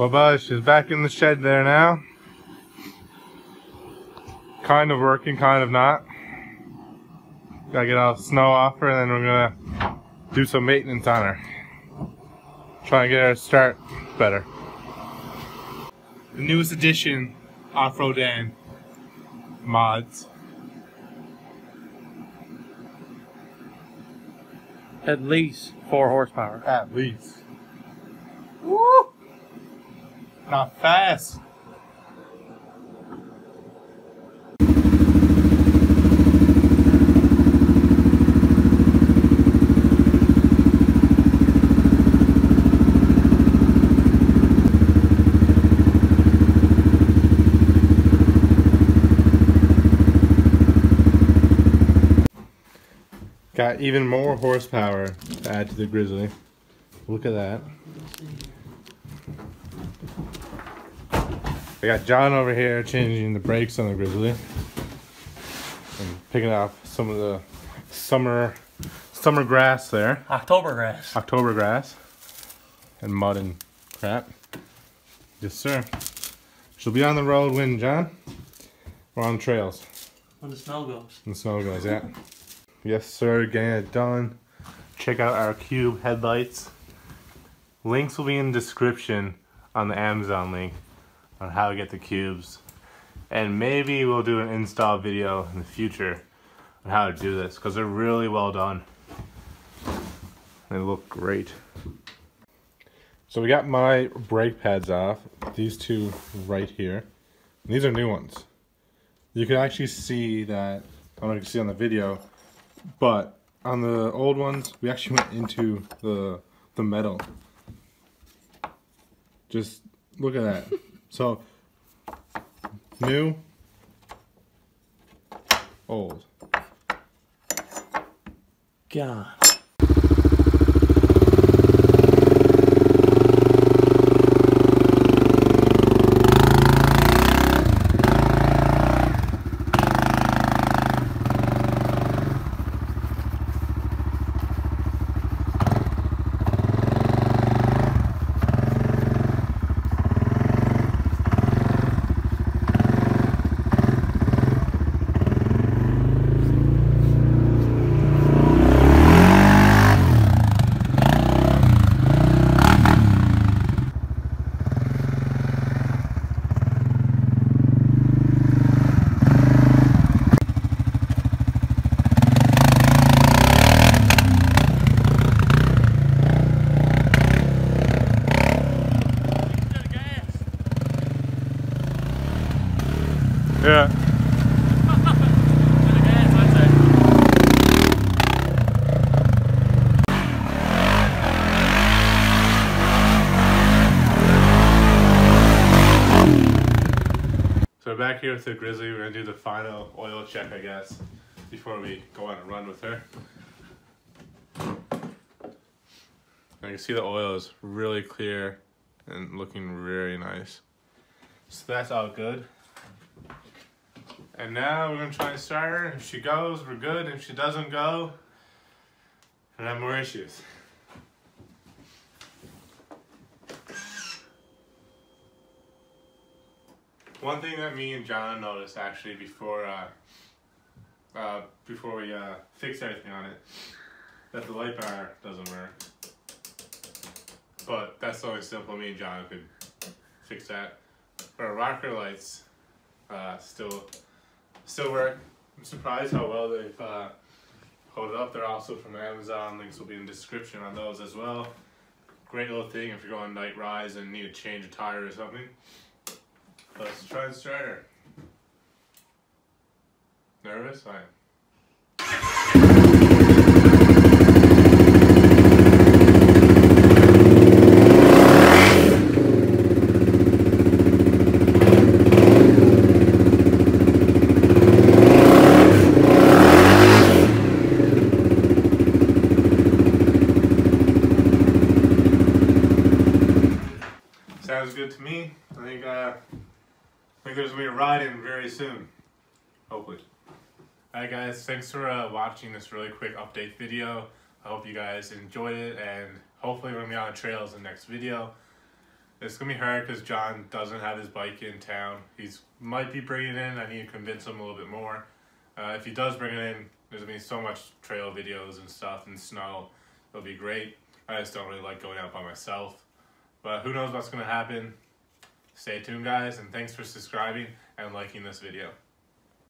Well, Buzz, she's back in the shed there now. Kind of working, kind of not. Gotta get all the snow off her, and then we're gonna do some maintenance on her. Try and get her to start better. The newest addition, OFFROAD mods. At least 4 horsepower. At least. Woo! Not fast. Got even more horsepower to add to the Grizzly. Look at that. I got John over here changing the brakes on the Grizzly and picking off some of the summer grass there. October grass and mud and crap. Yes, sir. She'll be on the road when, John? Or on the trails? When the snow goes. When the snow goes, yeah. Yes, sir. Getting it done. Check out our cube headlights. Links will be in the description on the Amazon link on how to get the cubes. And maybe we'll do an install video in the future on how to do this, because they're really well done. They look great. So we got my brake pads off. These two right here. These are new ones. You can actually see that, I don't know if you can see on the video, but on the old ones, we actually went into the metal. Just look at that. So, new, old. God. Yeah. So we're back here with the Grizzly. We're gonna do the final oil check, I guess, before we go on a run with her. And you can see the oil is really clear and looking very nice. So that's all good. And now we're gonna try and start her. If she goes, we're good. If she doesn't go, we'll have more issues. One thing that me and John noticed actually before we fixed everything on it, that the light bar doesn't work. But that's something simple. Me and John could fix that. But our rocker lights still work. I'm surprised how well they've held it up. They're also from Amazon. Links will be in the description on those as well. Great little thing if you're going night rides and need to change a tire or something. Let's try and start her. Nervous? I am. Sounds good to me. I think there's gonna be a ride in very soon. Hopefully. Alright guys, thanks for watching this really quick update video. I hope you guys enjoyed it, and hopefully we're gonna be on the trails in the next video. It's going to be hard because John doesn't have his bike in town. He's might be bringing it in. I need to convince him a little bit more. If he does bring it in, there's going to be so much trail videos and stuff and snow. It'll be great. I just don't really like going out by myself. But who knows what's going to happen. Stay tuned, guys, and thanks for subscribing and liking this video.